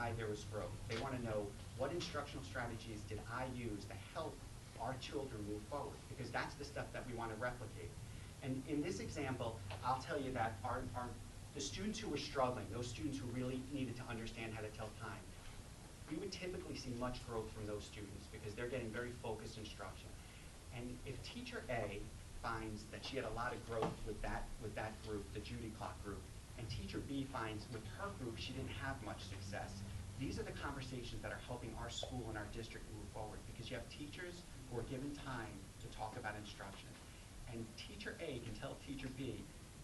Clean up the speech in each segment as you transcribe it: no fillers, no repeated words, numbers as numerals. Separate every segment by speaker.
Speaker 1: why there was growth. They want to know what instructional strategies did I use to help our children move forward, because that's the stuff that we want to replicate. And in this example, I'll tell you that the students who were struggling, those students who really needed to understand how to tell time, we would typically see much growth from those students because they're getting very focused instruction. And if teacher A finds that she had a lot of growth with that group, the Judy Clock group, and teacher B finds with her group she didn't have much success, these are the conversations that are helping our school and our district move forward, because you have teachers who are given time to talk about instruction. And teacher A can tell teacher B,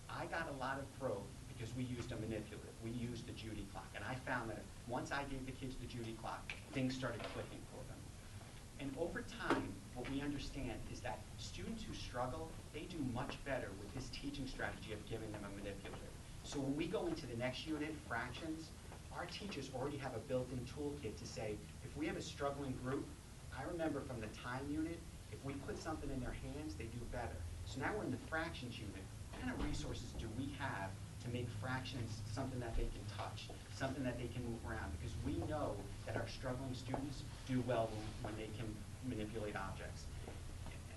Speaker 1: I got a lot of growth because we used a manipulative. We used the Judy Clock. And I found that once I gave the kids the Judy Clock, things started clicking for them. And over time, what we understand is that students who struggle, they do much better with this teaching strategy of giving them a manipulative. So when we go into the next unit, fractions, our teachers already have a built-in toolkit to say, if we have a struggling group, I remember from the time unit, if we put something in their hands, they do better. So now we're in the fractions unit. What kind of resources do we have to make fractions something that they can touch, something that they can move around? Because we know that our struggling students do well when they can manipulate objects.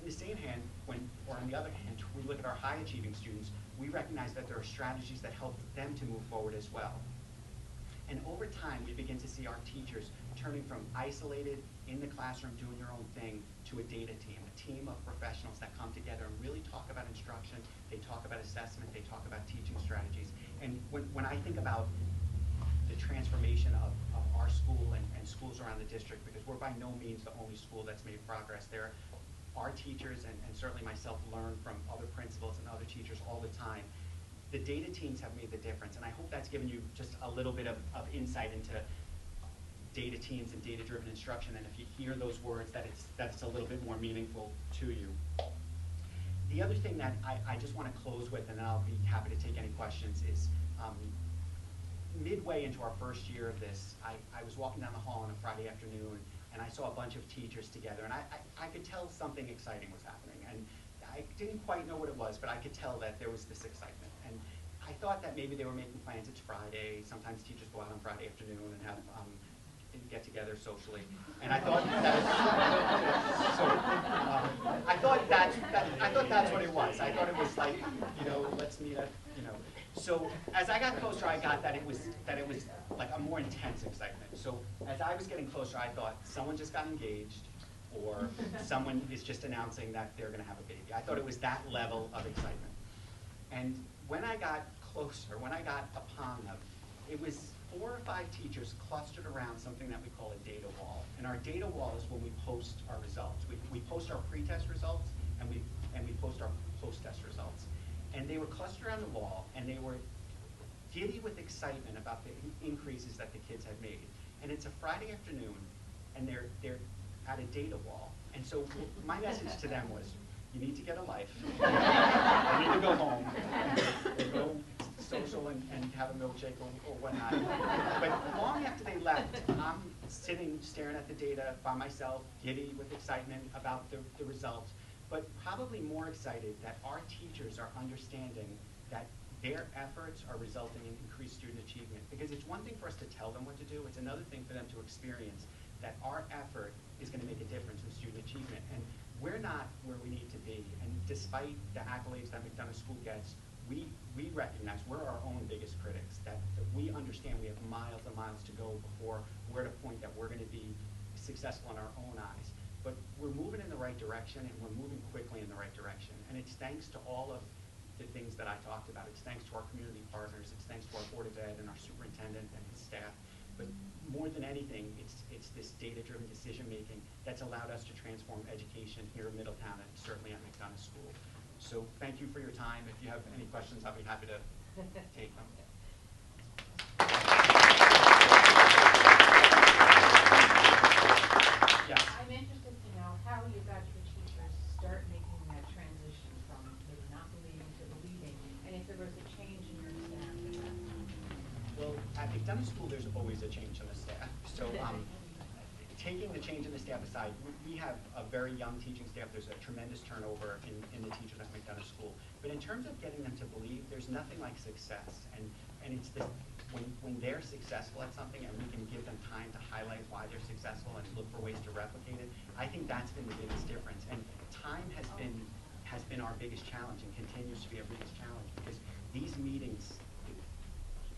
Speaker 1: On the same hand, or on the other hand, we look at our high achieving students, we recognize that there are strategies that help them to move forward as well. And over time, we begin to see our teachers turning from isolated, in the classroom, doing your own thing, to a data team, a team of professionals that come together and really talk about instruction, they talk about assessment, they talk about teaching strategies. And when I think about the transformation of our school and schools around the district, because we're by no means the only school that's made progress there, our teachers, and certainly myself, learn from other principals and other teachers all the time. The data teams have made the difference, and I hope that's given you just a little bit of insight into data teams and data-driven instruction, and if you hear those words, that it's a little bit more meaningful to you. The other thing that I just want to close with, and then I'll be happy to take any questions, is midway into our first year of this, I was walking down the hall on a Friday afternoon, and I saw a bunch of teachers together, and I could tell something exciting was happening, and I didn't quite know what it was, but I could tell that there was this excitement. And I thought that maybe they were making plans. It's Friday. Sometimes teachers go out on Friday afternoon and have get together socially. And I thought I thought that's what it was. I thought it was like, let's meet at, So as I got closer, I got that it was like a more intense excitement. So as I was getting closer, I thought someone just got engaged, or someone is just announcing that they're going to have a baby. I thought it was that level of excitement. And when I got closer, when I got upon them, it was 4 or 5 teachers clustered around something that we call a data wall. And our data wall is when we post our results. We post our pre-test results, and we post our post-test results. And they were clustered around the wall, and they were giddy with excitement about the increases that the kids had made. And it's a Friday afternoon, and they're at a data wall. And so my message to them was, you need to get a life. You need to go home and go social and have a milkshake or whatnot. But long after they left, I'm sitting staring at the data by myself, giddy with excitement about the results, but probably more excited that our teachers are understanding that their efforts are resulting in increased student achievement. Because it's one thing for us to tell them what to do, it's another thing for them to experience that our effort is going to make a difference in student achievement. And we're not where we need to be. And despite the accolades that McDonough School gets, we recognize we're our own biggest critics, that we understand we have miles and miles to go before we're at a point that we're going to be successful in our own eyes. But we're moving in the right direction, and we're moving quickly in the right direction. And it's thanks to all of the things that I talked about. It's thanks to our community partners. It's thanks to our Board of Ed and our superintendent and his staff. But more than anything, it's this data-driven decision-making that's allowed us to transform education here in Middletown and certainly at McDonough School. So thank you for your time. If you have any questions, I'll be happy to take them. Yes.
Speaker 2: I'm interested to know how you got your teachers start making that transition from maybe not believing to believing, and if there was a change in your staff at that time.
Speaker 1: Well, at McDonough School, there's always a change in the staff. So taking the change in the staff aside, we have a very young teaching staff. There's a tremendous turnover in the teachers at McDonough School. But in terms of getting them to believe, there's nothing like success. And it's this, when they're successful at something and we can give them time to highlight why they're successful and look for ways to replicate it, I think that's been the biggest difference. And time has been our biggest challenge and continues to be our biggest challenge, because these meetings,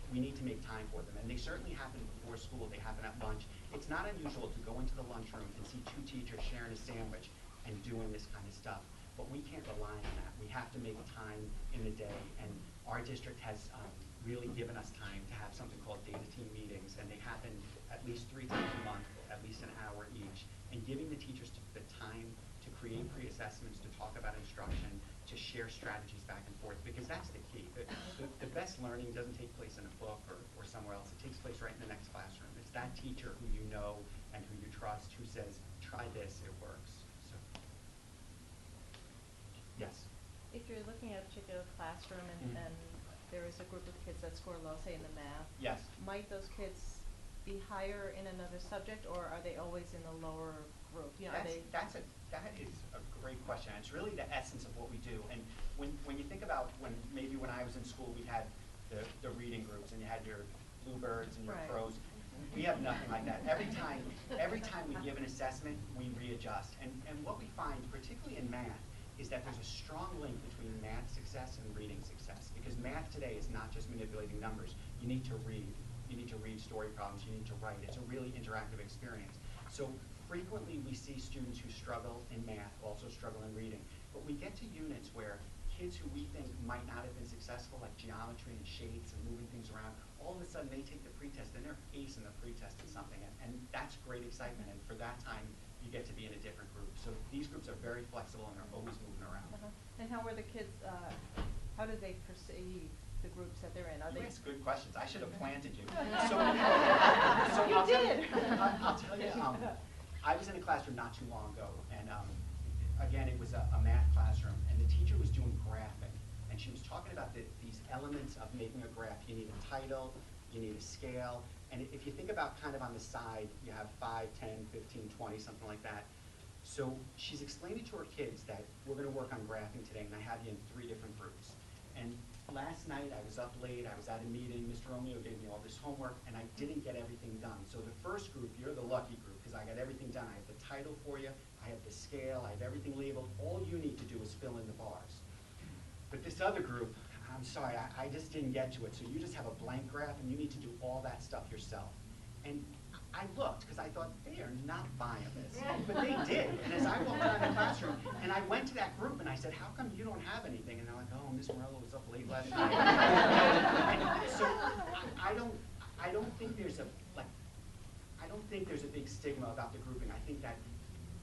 Speaker 1: we need to make time for them. And they certainly happen before school, they happen at lunch. It's not unusual to go into the lunchroom and see two teachers sharing a sandwich and doing this kind of stuff. But we can't rely on that. We have to make time in the day. And our district has really given us time to have something called data team meetings. And they happen at least 3 times a month, at least an hour each. And giving the teachers the time to create pre-assessments, to talk about instruction, to share strategies back and forth, because that's the key. The best learning doesn't take place in a book or somewhere else. It takes place right in the next classroom. It's that teacher who you know and who you trust who says, try this, it works. So, yes?
Speaker 3: If you're looking at a particular classroom and there is a group of kids that score low, say in the math,
Speaker 1: Yes.
Speaker 3: might those kids be higher in another subject, or are they always in the lower group? You know,
Speaker 1: That is a great question. It's really the essence of what we do. And when you think about maybe when I was in school, we had the reading groups, and you had your bluebirds and your
Speaker 3: Right.
Speaker 1: crows. We have nothing like that. Every time we give an assessment, we readjust. And what we find, particularly in math, is that there's a strong link between math success and reading success. Because math today is not just manipulating numbers. You need to read. You need to read story problems. You need to write. It's a really interactive experience. So frequently we see students who struggle in math also struggle in reading. But we get to units where kids who we think might not have been successful, like geometry and shapes and moving things around, all of a sudden they take the pretest and they're acing the pretest in something. And that's great excitement. And for that time, you get to be in a different group. So these groups are very flexible and they're always moving around.
Speaker 3: And how were the kids, how did they perceive the groups that they're in? Are
Speaker 1: You
Speaker 3: they?
Speaker 1: ask good questions. I should have planted you.
Speaker 3: You did.
Speaker 1: I'll tell you, I was in a classroom not too long ago, and again, it was a math classroom, and the teacher was doing graphing, and she was talking about these elements of making a graph. You need a title, you need a scale, and if you think about kind of on the side, you have 5, 10, 15, 20, something like that. So she's explaining to her kids that we're going to work on graphing today, and I have you in 3 different groups. And last night I was up late, I was at a meeting, Mr. Romeo gave me all this homework, and I didn't get everything done. So the first group, you're the lucky group, because I got everything done. I have the title for you, I have the scale, I have everything labeled. All you need to do is fill in the bars. But this other group, I'm sorry, I just didn't get to it. So you just have a blank graph, and you need to do all that stuff yourself. And I looked, because I thought, they are not buying this. But they did. And as I walked around the classroom, and I went to that group, and I said, how come you don't have anything? And they're like, oh, Miss Morello was up late last night. And so I don't think there's a big stigma about the grouping. I think that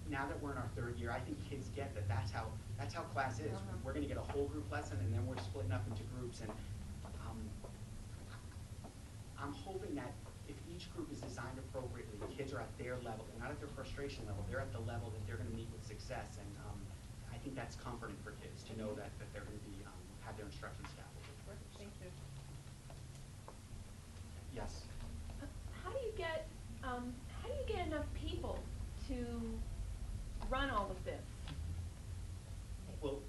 Speaker 1: now that we're in our 3rd year, I think kids get that that's how class is. We're going to get a whole group lesson, and then we're splitting up into groups. And I'm hoping that if each group is designed appropriately, the kids are at their level. They're not at their frustration level. They're at the level that they're going to meet with success. And I think that's comforting for kids to know that they're going to be have their instruction scaffolded.
Speaker 3: Thank you.
Speaker 1: Yes.
Speaker 4: How do you get enough people to run all of this?
Speaker 1: Well,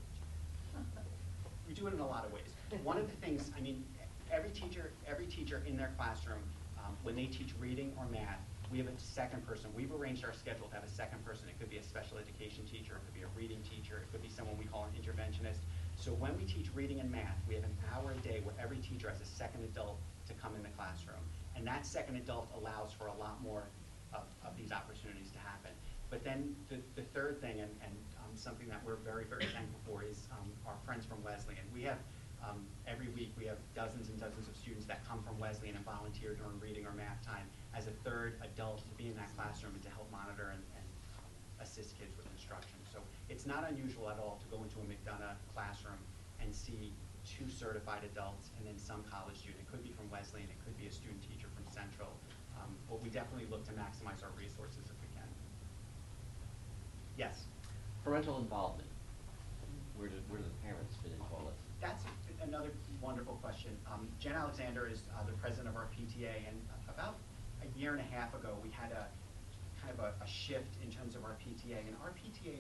Speaker 1: we do it in a lot of ways. One of the things, I mean, every teacher in their classroom, when they teach reading or math, we have a second person. We've arranged our schedule to have a second person. It could be a special education teacher, it could be a reading teacher, it could be someone we call an interventionist. So when we teach reading and math, we have an hour a day where every teacher has a second adult to come in the classroom. And that second adult allows for a lot more of these opportunities to happen. But then the third thing, and something that we're very, very thankful for, is our friends from Wesleyan. We have, every week, we have dozens and dozens of students that come from Wesleyan and volunteer during reading or math time as a third adult to be in that classroom and to help monitor and assist kids with instruction. So it's not unusual at all to go into a McDonough classroom and see 2 certified adults and then some college student. It could be from Wesleyan, it could be a student teacher from Central. But we definitely look to maximize our resources if we can. Yes?
Speaker 5: Parental involvement. Where do the parents fit into all this?
Speaker 1: That's another wonderful question. Jen Alexander is the president of our PTA, and about a year and a half ago, we had a kind of a shift in terms of our PTA, and our PTA